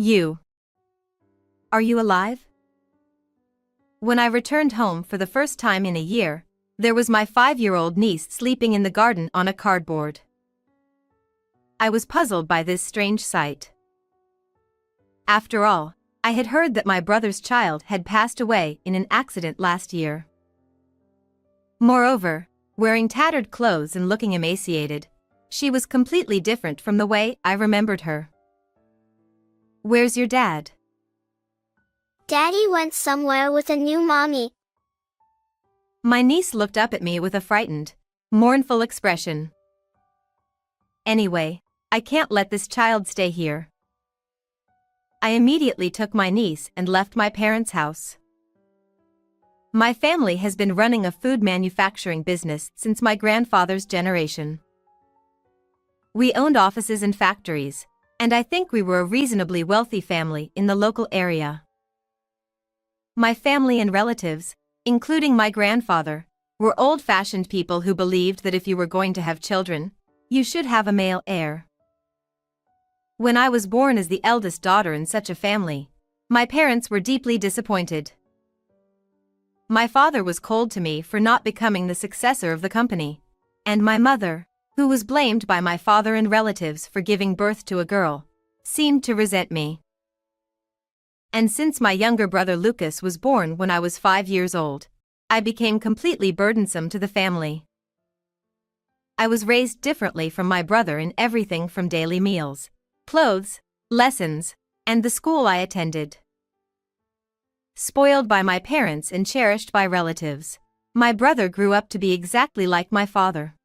You. Are you alive? When I returned home for the first time in a year, there was my 5-year-old niece sleeping in the garden on a cardboard. I was puzzled by this strange sight. After all, I had heard that my brother's child had passed away in an accident last year. Moreover, wearing tattered clothes and looking emaciated, she was completely different from the way I remembered her. Where's your dad? Daddy went somewhere with a new mommy. My niece looked up at me with a frightened, mournful expression. Anyway, I can't let this child stay here. I immediately took my niece and left my parents' house. My family has been running a food manufacturing business since my grandfather's generation. We owned offices and factories, and I think we were a reasonably wealthy family in the local area. My family and relatives, including my grandfather, were old-fashioned people who believed that if you were going to have children, you should have a male heir. When I was born as the eldest daughter in such a family, my parents were deeply disappointed. My father was cold to me for not becoming the successor of the company, and my mother, who was blamed by my father and relatives for giving birth to a girl, seemed to resent me. And since my younger brother Lucas was born when I was 5 years old, I became completely burdensome to the family. I was raised differently from my brother in everything from daily meals, clothes, lessons, and the school I attended. Spoiled by my parents and cherished by relatives, my brother grew up to be exactly like my father.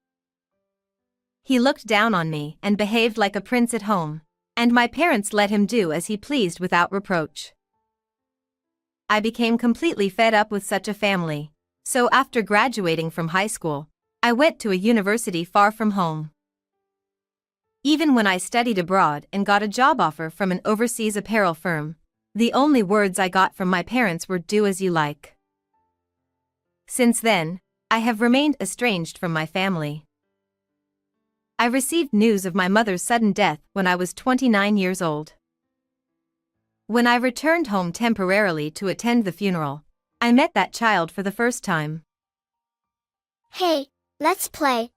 He looked down on me and behaved like a prince at home, and my parents let him do as he pleased without reproach. I became completely fed up with such a family, so after graduating from high school, I went to a university far from home. Even when I studied abroad and got a job offer from an overseas apparel firm, the only words I got from my parents were "do as you like." Since then, I have remained estranged from my family. I received news of my mother's sudden death when I was 29 years old. When I returned home temporarily to attend the funeral, I met that child for the first time. Hey, let's play.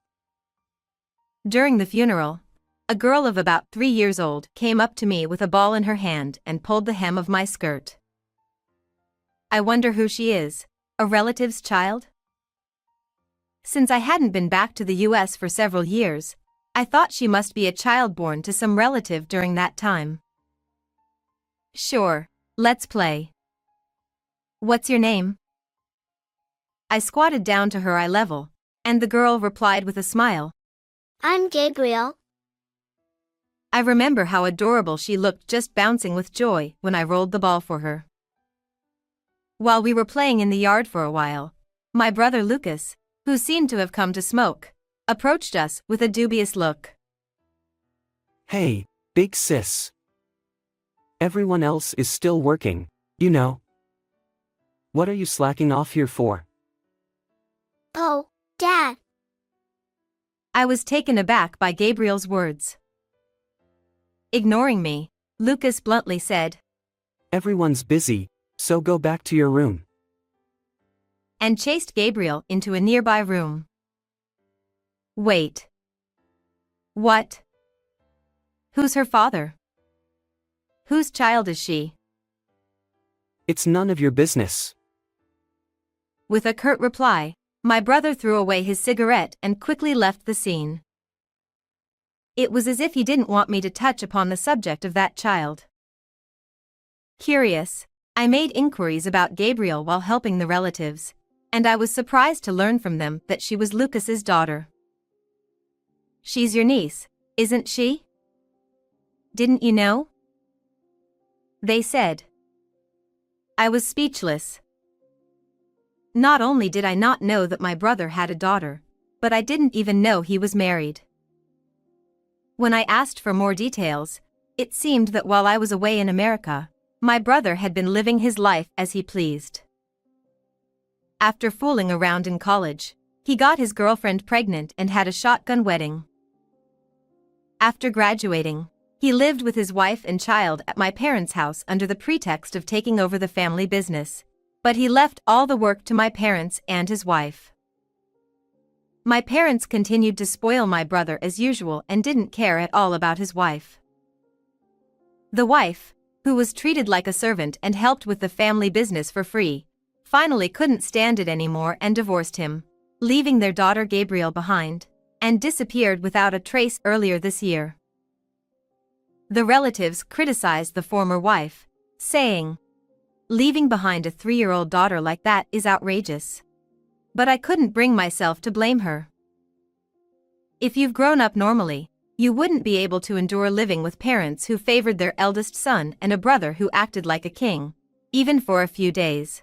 During the funeral, a girl of about 3 years old came up to me with a ball in her hand and pulled the hem of my skirt. I wonder who she is, a relative's child? Since I hadn't been back to the US for several years, I thought she must be a child born to some relative during that time. Sure, let's play. What's your name? I squatted down to her eye level, and the girl replied with a smile. I'm Gabriel. I remember how adorable she looked just bouncing with joy when I rolled the ball for her. While we were playing in the yard for a while, my brother Lucas, who seemed to have come to smoke, approached us with a dubious look. Hey, big sis. Everyone else is still working, you know. What are you slacking off here for? Oh, Dad. I was taken aback by Gabriel's words. Ignoring me, Lucas bluntly said, Everyone's busy, so go back to your room. And chased Gabriel into a nearby room. Wait. What? Who's her father? Whose child is she? It's none of your business. With a curt reply, my brother threw away his cigarette and quickly left the scene. It was as if he didn't want me to touch upon the subject of that child. Curious, I made inquiries about Gabriel while helping the relatives, and I was surprised to learn from them that she was Lucas's daughter. She's your niece, isn't she? Didn't you know? They said. I was speechless. Not only did I not know that my brother had a daughter, but I didn't even know he was married. When I asked for more details, it seemed that while I was away in America, my brother had been living his life as he pleased. After fooling around in college, he got his girlfriend pregnant and had a shotgun wedding. After graduating, He lived with his wife and child at my parents' house under the pretext of taking over the family business, but he left all the work to my parents and his wife. My parents continued to spoil my brother as usual and didn't care at all about his wife. The wife, who was treated like a servant and helped with the family business for free, finally couldn't stand it anymore and divorced him, leaving their daughter Gabriel behind, and disappeared without a trace earlier this year. The relatives criticized the former wife, saying, "Leaving behind a 3-year-old daughter like that is outrageous." But I couldn't bring myself to blame her. If you've grown up normally, you wouldn't be able to endure living with parents who favored their eldest son and a brother who acted like a king, even for a few days.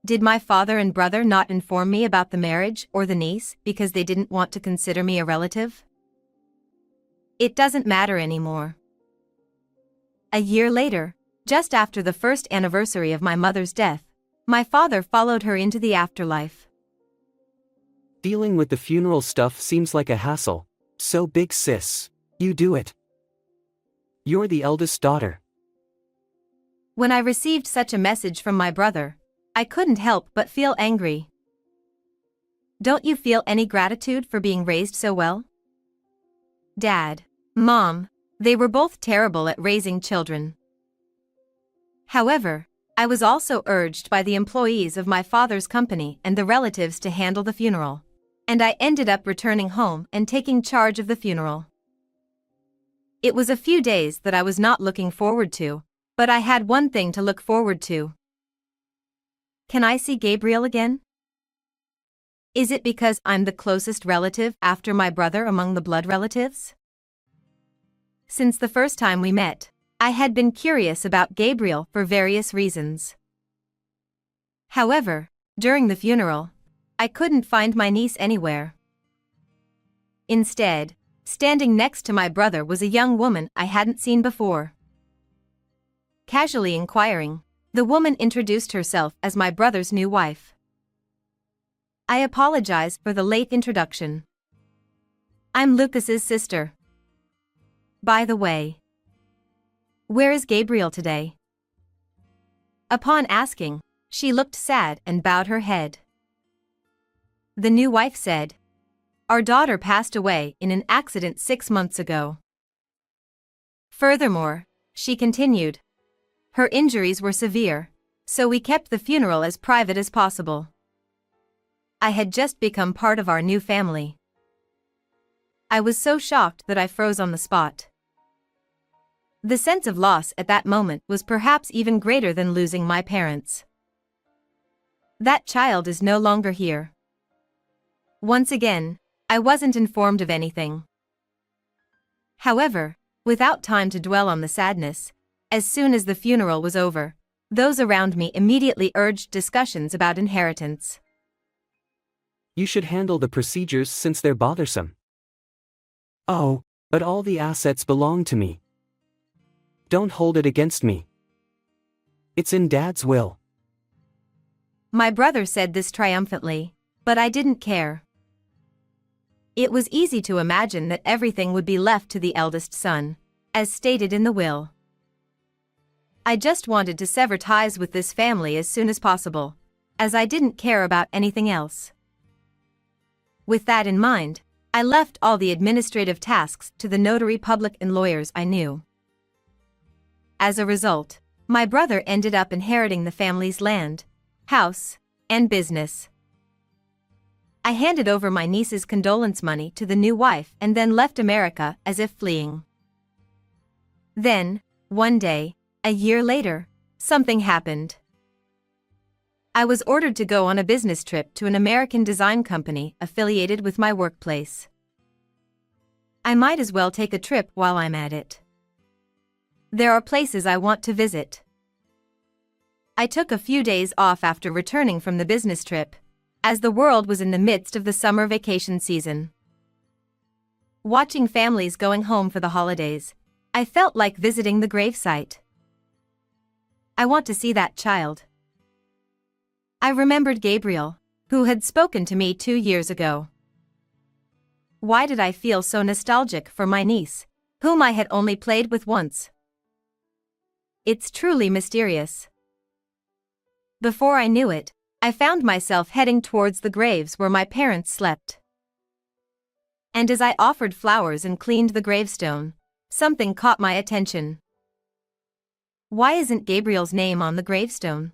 Did my father and brother not inform me about the marriage or the niece because they didn't want to consider me a relative? It doesn't matter anymore. A year later, just after the first anniversary of my mother's death, my father followed her into the afterlife. Dealing with the funeral stuff seems like a hassle, so big sis, you do it. You're the eldest daughter. When I received such a message from my brother, I couldn't help but feel angry. Don't you feel any gratitude for being raised so well? Dad, Mom, they were both terrible at raising children. However, I was also urged by the employees of my father's company and the relatives to handle the funeral, and I ended up returning home and taking charge of the funeral. It was a few days that I was not looking forward to, but I had one thing to look forward to. Can I see Gabriel again? Is it because I'm the closest relative after my brother among the blood relatives? Since the first time we met, I had been curious about Gabriel for various reasons. However, during the funeral, I couldn't find my niece anywhere. Instead, standing next to my brother was a young woman I hadn't seen before. Casually inquiring, the woman introduced herself as my brother's new wife. I apologize for the late introduction. I'm Lucas's sister. By the way, where is Gabriel today? Upon asking, she looked sad and bowed her head. The new wife said, "Our daughter passed away in an accident 6 months ago." Furthermore, she continued, her injuries were severe, so we kept the funeral as private as possible. I had just become part of our new family. I was so shocked that I froze on the spot. The sense of loss at that moment was perhaps even greater than losing my parents. That child is no longer here. Once again, I wasn't informed of anything. However, without time to dwell on the sadness, as soon as the funeral was over, those around me immediately urged discussions about inheritance. You should handle the procedures since they're bothersome. Oh, but all the assets belong to me. Don't hold it against me. It's in Dad's will. My brother said this triumphantly, but I didn't care. It was easy to imagine that everything would be left to the eldest son, as stated in the will. I just wanted to sever ties with this family as soon as possible, as I didn't care about anything else. With that in mind, I left all the administrative tasks to the notary public and lawyers I knew. As a result, my brother ended up inheriting the family's land, house, and business. I handed over my niece's condolence money to the new wife and then left America as if fleeing. Then, one day, a year later, something happened. I was ordered to go on a business trip to an American design company affiliated with my workplace. I might as well take a trip while I'm at it. There are places I want to visit. I took a few days off after returning from the business trip, as the world was in the midst of the summer vacation season. Watching families going home for the holidays, I felt like visiting the gravesite. I want to see that child. I remembered Gabriel, who had spoken to me 2 years ago. Why did I feel so nostalgic for my niece, whom I had only played with once. It's truly mysterious. Before I knew it, I found myself heading towards the graves where my parents slept. And as I offered flowers and cleaned the gravestone, something caught my attention. Why isn't Gabriel's name on the gravestone?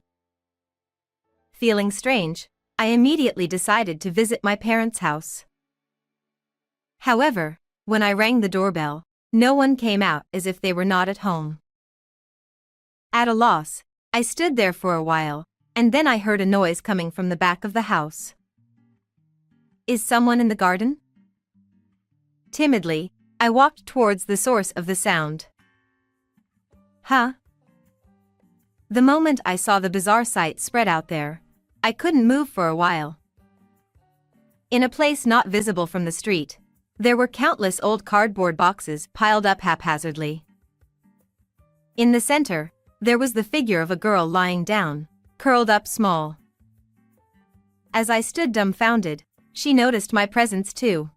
Feeling strange, I immediately decided to visit my parents' house. However, when I rang the doorbell, no one came out, as if they were not at home. At a loss, I stood there for a while, and then I heard a noise coming from the back of the house. Is someone in the garden? Timidly, I walked towards the source of the sound. Huh? The moment I saw the bizarre sight spread out there, I couldn't move for a while. In a place not visible from the street, there were countless old cardboard boxes piled up haphazardly. In the center, there was the figure of a girl lying down, curled up small. As I stood dumbfounded, she noticed my presence too.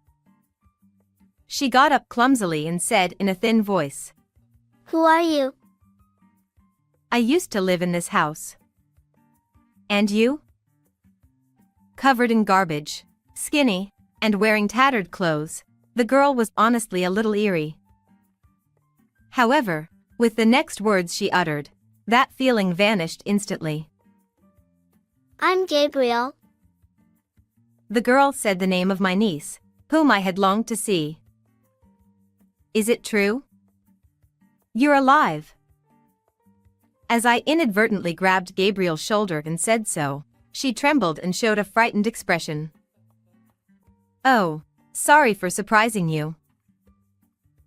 She got up clumsily and said in a thin voice, Who are you? I used to live in this house. And you? Covered in garbage, skinny, and wearing tattered clothes, the girl was honestly a little eerie. However, with the next words she uttered, that feeling vanished instantly. I'm Gabriel. The girl said the name of my niece, whom I had longed to see. Is it true? You're alive. As I inadvertently grabbed Gabriel's shoulder and said so, she trembled and showed a frightened expression. Oh, sorry for surprising you.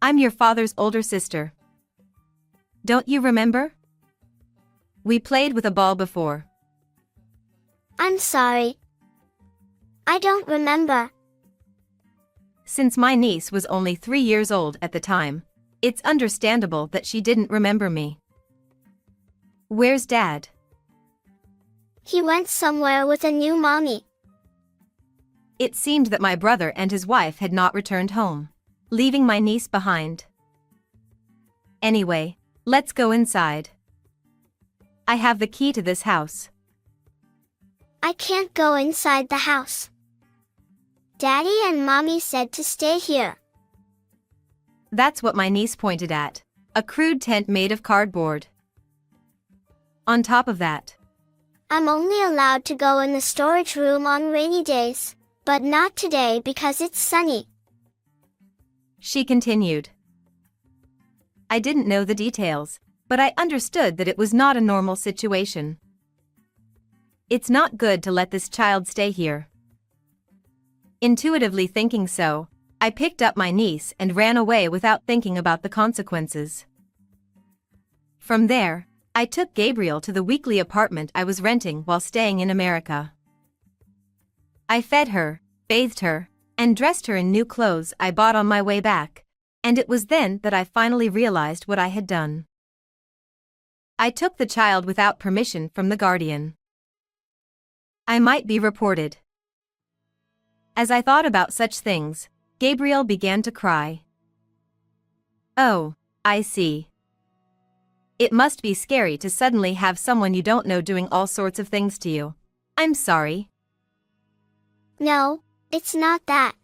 I'm your father's older sister. Don't you remember? We played with a ball before. I'm sorry. I don't remember. Since my niece was only 3 years old at the time, it's understandable that she didn't remember me. Where's Dad? He went somewhere with a new mommy. It seemed that my brother and his wife had not returned home, leaving my niece behind. Anyway, let's go inside. I have the key to this house. I can't go inside the house. Daddy and Mommy said to stay here. That's what my niece pointed at, a crude tent made of cardboard. On top of that, I'm only allowed to go in the storage room on rainy days, but not today because it's sunny. She continued. I didn't know the details, but I understood that it was not a normal situation. It's not good to let this child stay here. Intuitively thinking so, I picked up my niece and ran away without thinking about the consequences. From there, I took Gabriel to the weekly apartment I was renting while staying in America. I fed her, bathed her, and dressed her in new clothes I bought on my way back, and it was then that I finally realized what I had done. I took the child without permission from the guardian. I might be reported. As I thought about such things, Gabriel began to cry. Oh, I see. It must be scary to suddenly have someone you don't know doing all sorts of things to you. I'm sorry. No, it's not that.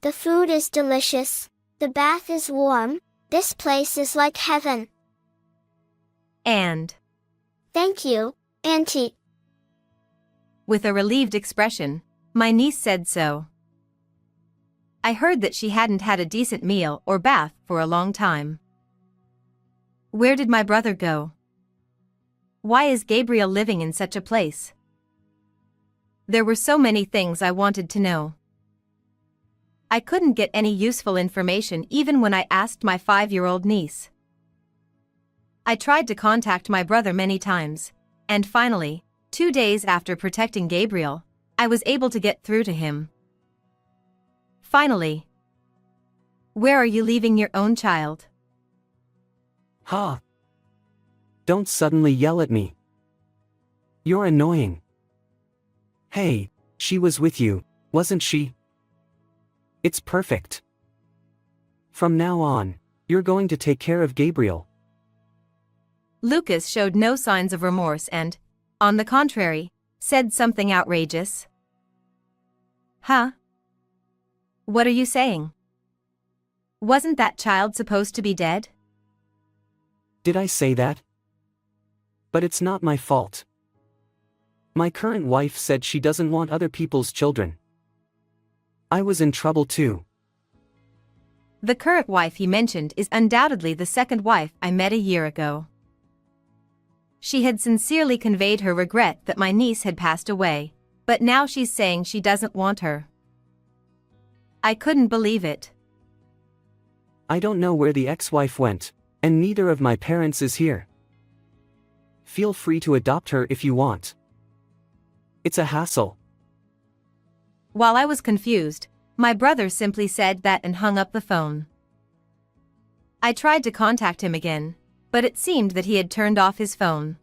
The food is delicious, the bath is warm, this place is like heaven. And Thank you, Auntie. with a relieved expression, my niece said so. I heard that she hadn't had a decent meal or bath for a long time. Where did my brother go? Why is Gabriel living in such a place? There were so many things I wanted to know. I couldn't get any useful information even when I asked my 5-year-old niece. I tried to contact my brother many times, and finally, 2 days after protecting Gabriel, I was able to get through to him. Finally. Where are you leaving your own child? Ha! Don't suddenly yell at me. You're annoying. Hey, she was with you, wasn't she? It's perfect. From now on, you're going to take care of Gabriel. Lucas showed no signs of remorse and, on the contrary, said something outrageous. Huh? What are you saying? Wasn't that child supposed to be dead? Did I say that? But it's not my fault. My current wife said she doesn't want other people's children. I was in trouble too. The current wife he mentioned is undoubtedly the second wife I met a year ago. She had sincerely conveyed her regret that my niece had passed away, but now she's saying she doesn't want her. I couldn't believe it. I don't know where the ex-wife went, and neither of my parents is here. Feel free to adopt her if you want. It's a hassle. While I was confused, my brother simply said that and hung up the phone. I tried to contact him again, but it seemed that he had turned off his phone.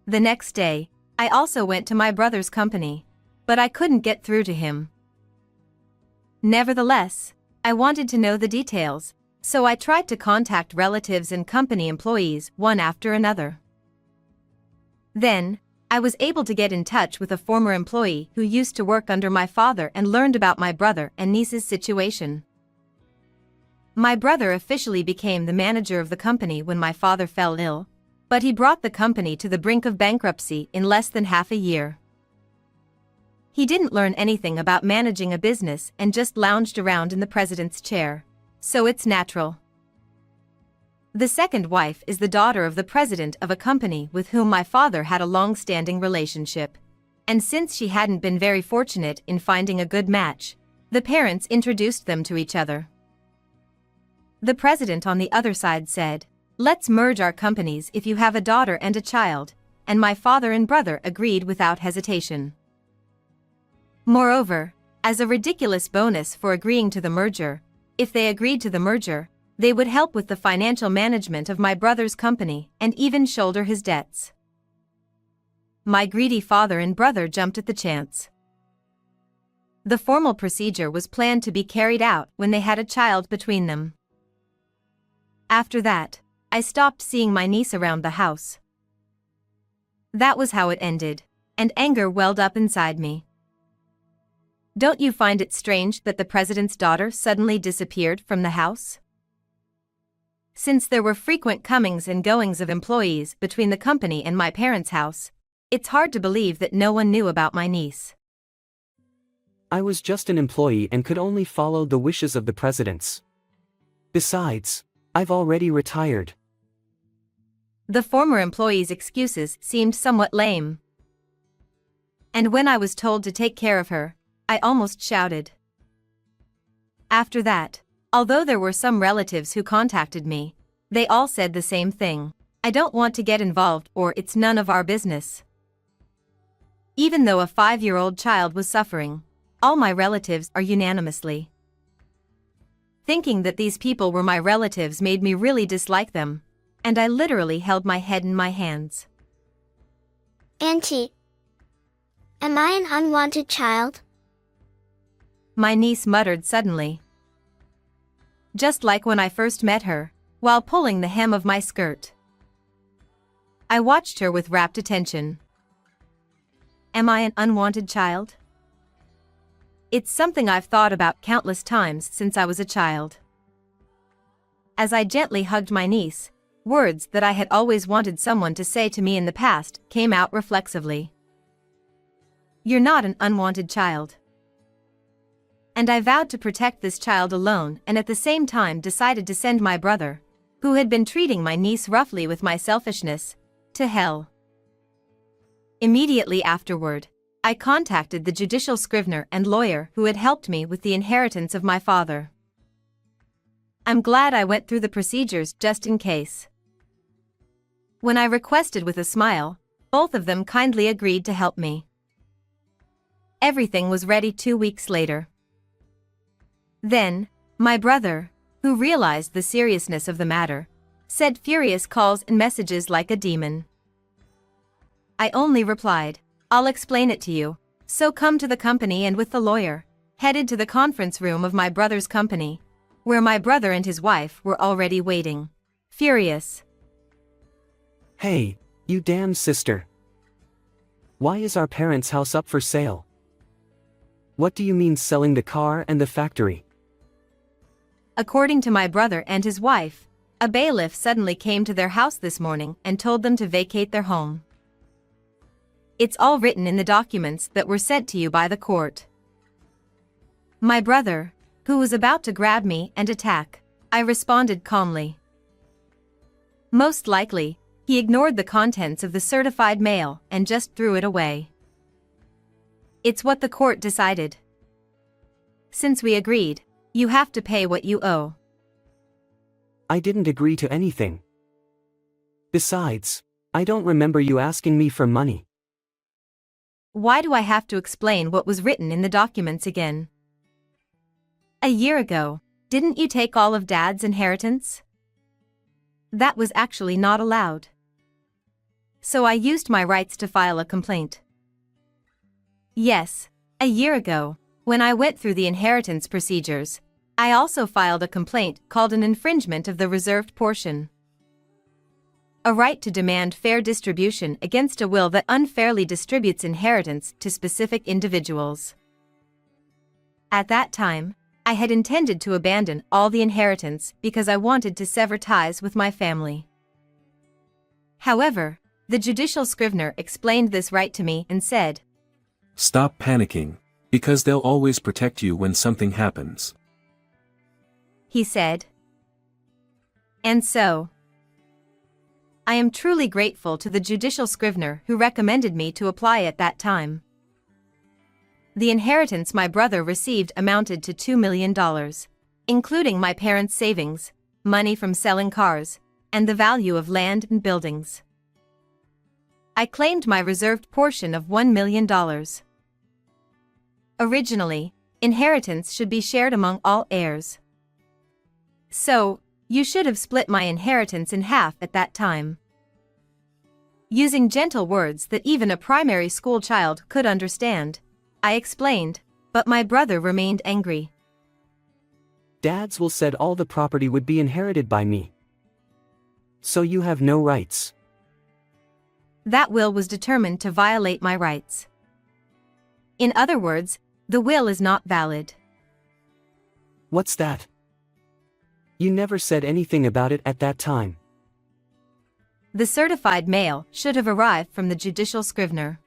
The next day, I also went to my brother's company, but I couldn't get through to him. Nevertheless, I wanted to know the details, so I tried to contact relatives and company employees one after another. Then, I was able to get in touch with a former employee who used to work under my father and learned about my brother and niece's situation. My brother officially became the manager of the company when my father fell ill, but he brought the company to the brink of bankruptcy in less than half a year. He didn't learn anything about managing a business and just lounged around in the president's chair, so it's natural. The second wife is the daughter of the president of a company with whom my father had a long-standing relationship, and since she hadn't been very fortunate in finding a good match, the parents introduced them to each other. The president on the other side said, "Let's merge our companies if you have a daughter and a child," and my father and brother agreed without hesitation. Moreover, as a ridiculous bonus for agreeing to the merger, if they agreed to the merger, they would help with the financial management of my brother's company and even shoulder his debts. My greedy father and brother jumped at the chance. The formal procedure was planned to be carried out when they had a child between them. After that, I stopped seeing my niece around the house. That was how it ended, and anger welled up inside me. Don't you find it strange that the president's daughter suddenly disappeared from the house? Since there were frequent comings and goings of employees between the company and my parents' house, it's hard to believe that no one knew about my niece. I was just an employee and could only follow the wishes of the presidents. Besides, I've already retired. The former employee's excuses seemed somewhat lame. And when I was told to take care of her, I almost shouted. After that, although there were some relatives who contacted me, they all said the same thing: I don't want to get involved, or it's none of our business. Even though a 5-year-old child was suffering, all my relatives are unanimously. Thinking that these people were my relatives made me really dislike them, and I literally held my head in my hands. Auntie, am I an unwanted child? My niece muttered suddenly. Just like when I first met her, while pulling the hem of my skirt. I watched her with rapt attention. Am I an unwanted child? It's something I've thought about countless times since I was a child. As I gently hugged my niece, words that I had always wanted someone to say to me in the past came out reflexively. You're not an unwanted child. And I vowed to protect this child alone, and at the same time decided to send my brother, who had been treating my niece roughly with my selfishness, to hell. Immediately afterward, I contacted the judicial scrivener and lawyer who had helped me with the inheritance of my father. I'm glad I went through the procedures just in case. When I requested with a smile, both of them kindly agreed to help me. Everything was ready 2 weeks later. Then, my brother, who realized the seriousness of the matter, said furious calls and messages like a demon. I only replied, I'll explain it to you, so come to the company, and with the lawyer, headed to the conference room of my brother's company, where my brother and his wife were already waiting. Furious. Hey, you damn sister. Why is our parents' house up for sale? What do you mean selling the car and the factory? According to my brother and his wife, a bailiff suddenly came to their house this morning and told them to vacate their home. It's all written in the documents that were sent to you by the court. My brother, who was about to grab me and attack, I responded calmly. Most likely, he ignored the contents of the certified mail and just threw it away. It's what the court decided. Since we agreed, you have to pay what you owe. I didn't agree to anything. Besides, I don't remember you asking me for money. Why do I have to explain what was written in the documents again? A year ago, didn't you take all of Dad's inheritance? That was actually not allowed. So I used my rights to file a complaint. Yes, a year ago, when I went through the inheritance procedures, I also filed a complaint called an infringement of the reserved portion. A right to demand fair distribution against a will that unfairly distributes inheritance to specific individuals. At that time, I had intended to abandon all the inheritance because I wanted to sever ties with my family. However, the judicial scrivener explained this right to me and said, "Stop panicking, because they'll always protect you when something happens." He said. And so, I am truly grateful to the judicial scrivener who recommended me to apply at that time. The inheritance my brother received amounted to $2 million, including my parents' savings, money from selling cars, and the value of land and buildings. I claimed my reserved portion of $1 million. Originally, inheritance should be shared among all heirs. So, you should have split my inheritance in half at that time. Using gentle words that even a primary school child could understand, I explained, but my brother remained angry. Dad's will said all the property would be inherited by me. So you have no rights. That will was determined to violate my rights. In other words, the will is not valid. What's that? You never said anything about it at that time. The certified mail should have arrived from the judicial scrivener.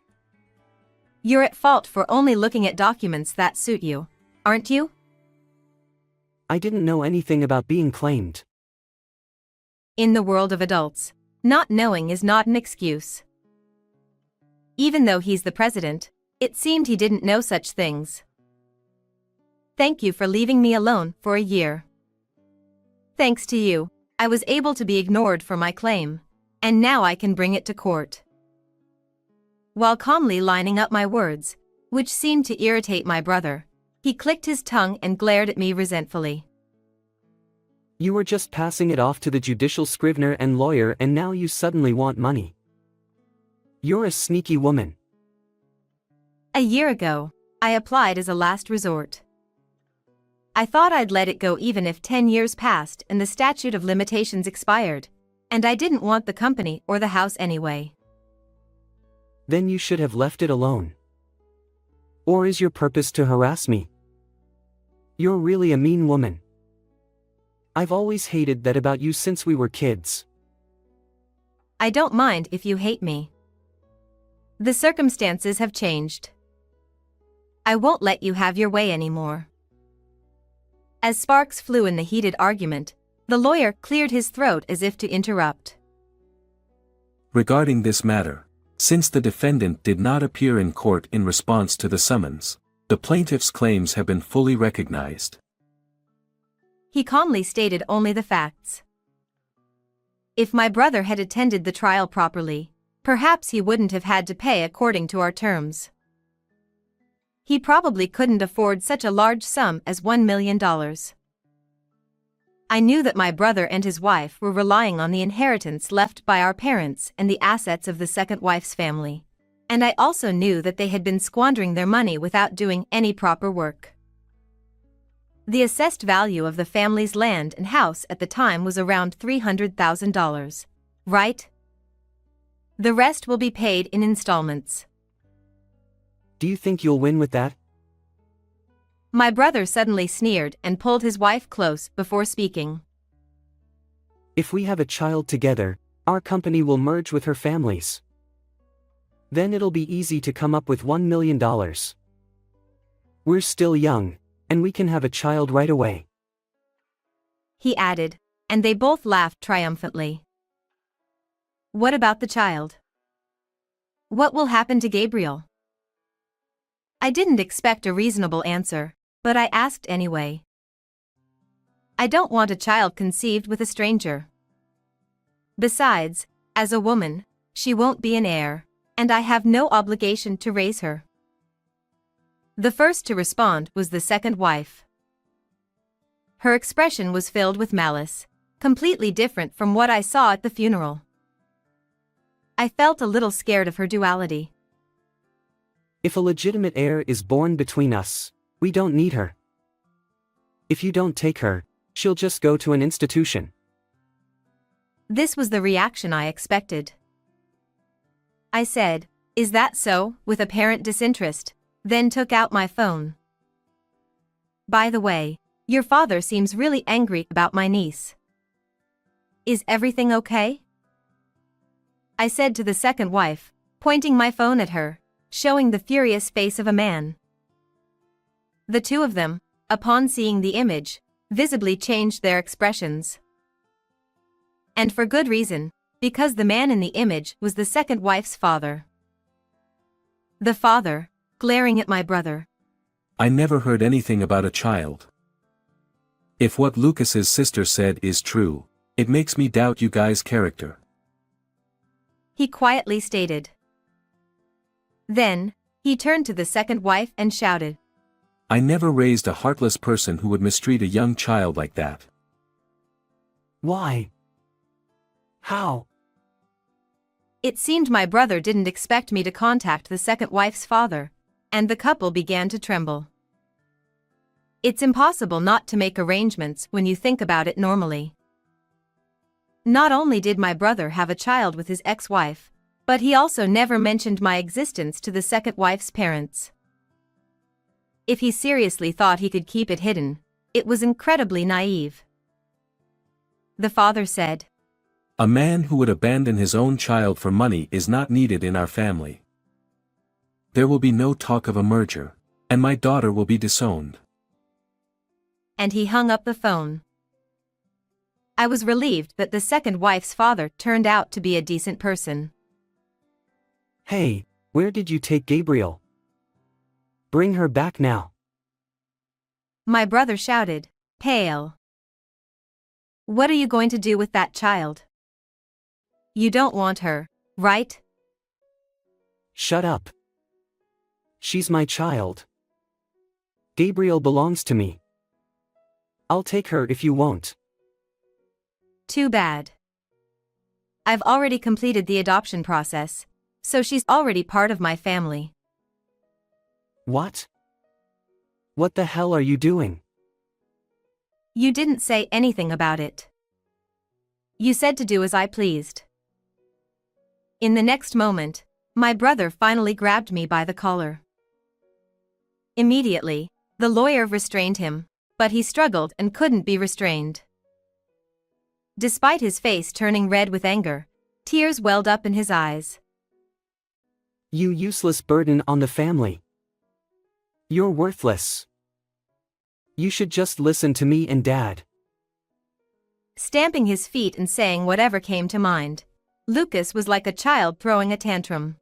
You're at fault for only looking at documents that suit you, aren't you? I didn't know anything about being claimed. In the world of adults, not knowing is not an excuse. Even though he's the president, it seemed he didn't know such things. Thank you for leaving me alone for a year. Thanks to you, I was able to be ignored for my claim, and now I can bring it to court. While calmly lining up my words, which seemed to irritate my brother, he clicked his tongue and glared at me resentfully. You were just passing it off to the judicial scrivener and lawyer, and now you suddenly want money. You're a sneaky woman. A year ago, I applied as a last resort. I thought I'd let it go even if 10 years passed and the statute of limitations expired, and I didn't want the company or the house anyway. Then you should have left it alone. Or is your purpose to harass me? You're really a mean woman. I've always hated that about you since we were kids. I don't mind if you hate me. The circumstances have changed. I won't let you have your way anymore. As sparks flew in the heated argument, the lawyer cleared his throat as if to interrupt. Regarding this matter, since the defendant did not appear in court in response to the summons, the plaintiff's claims have been fully recognized. He calmly stated only the facts. If my brother had attended the trial properly, perhaps he wouldn't have had to pay according to our terms. He probably couldn't afford such a large sum as $1 million. I knew that my brother and his wife were relying on the inheritance left by our parents and the assets of the second wife's family, and I also knew that they had been squandering their money without doing any proper work. The assessed value of the family's land and house at the time was around $300,000. Right? The rest will be paid in installments. Do you think you'll win with that? My brother suddenly sneered and pulled his wife close before speaking. If we have a child together, our company will merge with her family's. Then it'll be easy to come up with $1 million. We're still young, and we can have a child right away. He added, and they both laughed triumphantly. What about the child? What will happen to Gabriel? I didn't expect a reasonable answer, but I asked anyway. I don't want a child conceived with a stranger. Besides, as a woman, she won't be an heir, and I have no obligation to raise her. The first to respond was the second wife. Her expression was filled with malice, completely different from what I saw at the funeral. I felt a little scared of her duality. If a legitimate heir is born between us, we don't need her. If you don't take her, she'll just go to an institution. This was the reaction I expected. I said, "Is that so?" with apparent disinterest, then took out my phone. By the way, your father seems really angry about my niece. Is everything okay? I said to the second wife, pointing my phone at her, showing the furious face of a man. The two of them, upon seeing the image, visibly changed their expressions. And for good reason, because the man in the image was the second wife's father. The father, glaring at my brother. I never heard anything about a child. If what Lucas's sister said is true, it makes me doubt you guys' character. He quietly stated. Then, he turned to the second wife and shouted. I never raised a heartless person who would mistreat a young child like that. Why? How? It seemed my brother didn't expect me to contact the second wife's father, and the couple began to tremble. It's impossible not to make arrangements when you think about it normally. Not only did my brother have a child with his ex-wife, but he also never mentioned my existence to the second wife's parents. If he seriously thought he could keep it hidden, it was incredibly naive. The father said, A man who would abandon his own child for money is not needed in our family. There will be no talk of a merger, and my daughter will be disowned. And he hung up the phone. I was relieved that the second wife's father turned out to be a decent person. Hey, where did you take Gabriel? Bring her back now. My brother shouted, pale. What are you going to do with that child? You don't want her, right? Shut up. She's my child. Gabriel belongs to me. I'll take her if you won't. Too bad. I've already completed the adoption process, so she's already part of my family. What? What the hell are you doing? You didn't say anything about it. You said to do as I pleased. In the next moment, my brother finally grabbed me by the collar. Immediately, the lawyer restrained him, but he struggled and couldn't be restrained. Despite his face turning red with anger, tears welled up in his eyes. You useless burden on the family. You're worthless. You should just listen to me and Dad. Stamping his feet and saying whatever came to mind, Lucas was like a child throwing a tantrum.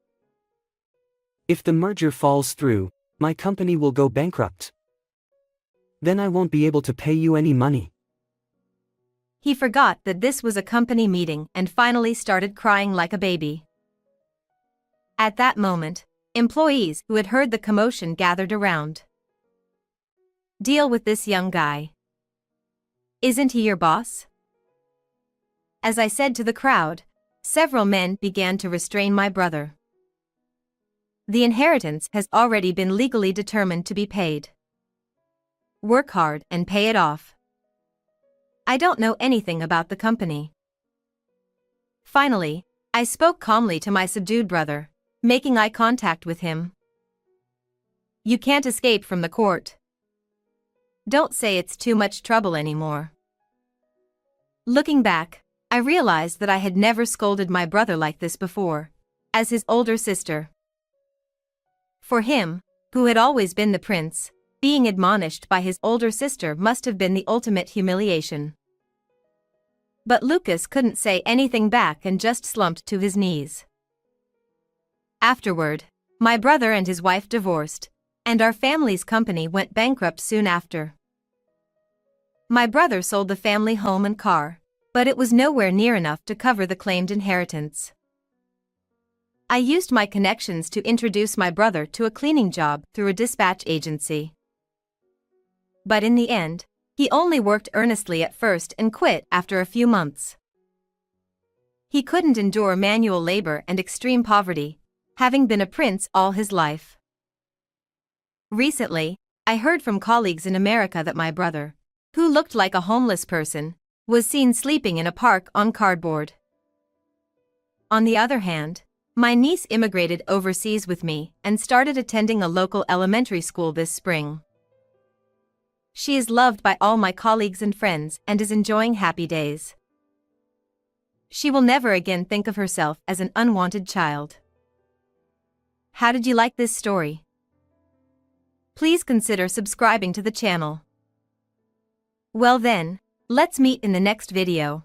If the merger falls through, my company will go bankrupt. Then I won't be able to pay you any money. He forgot that this was a company meeting and finally started crying like a baby. At that moment, employees who had heard the commotion gathered around. Deal with this young guy. Isn't he your boss? As I said to the crowd, several men began to restrain my brother. The inheritance has already been legally determined to be paid. work hard and pay it off. I don't know anything about the company. Finally, I spoke calmly to my subdued brother, making eye contact with him. You can't escape from the court. Don't say it's too much trouble anymore. Looking back, I realized that I had never scolded my brother like this before, as his older sister. For him, who had always been the prince, being admonished by his older sister must have been the ultimate humiliation. But Lucas couldn't say anything back and just slumped to his knees. Afterward, my brother and his wife divorced, and our family's company went bankrupt soon after. My brother sold the family home and car, but it was nowhere near enough to cover the claimed inheritance. I used my connections to introduce my brother to a cleaning job through a dispatch agency. But in the end, he only worked earnestly at first and quit after a few months. He couldn't endure manual labor and extreme poverty, having been a prince all his life. Recently, I heard from colleagues in America that my brother, who looked like a homeless person, was seen sleeping in a park on cardboard. On the other hand, my niece immigrated overseas with me and started attending a local elementary school this spring. She is loved by all my colleagues and friends and is enjoying happy days. She will never again think of herself as an unwanted child. How did you like this story? Please consider subscribing to the channel. Well then, let's meet in the next video.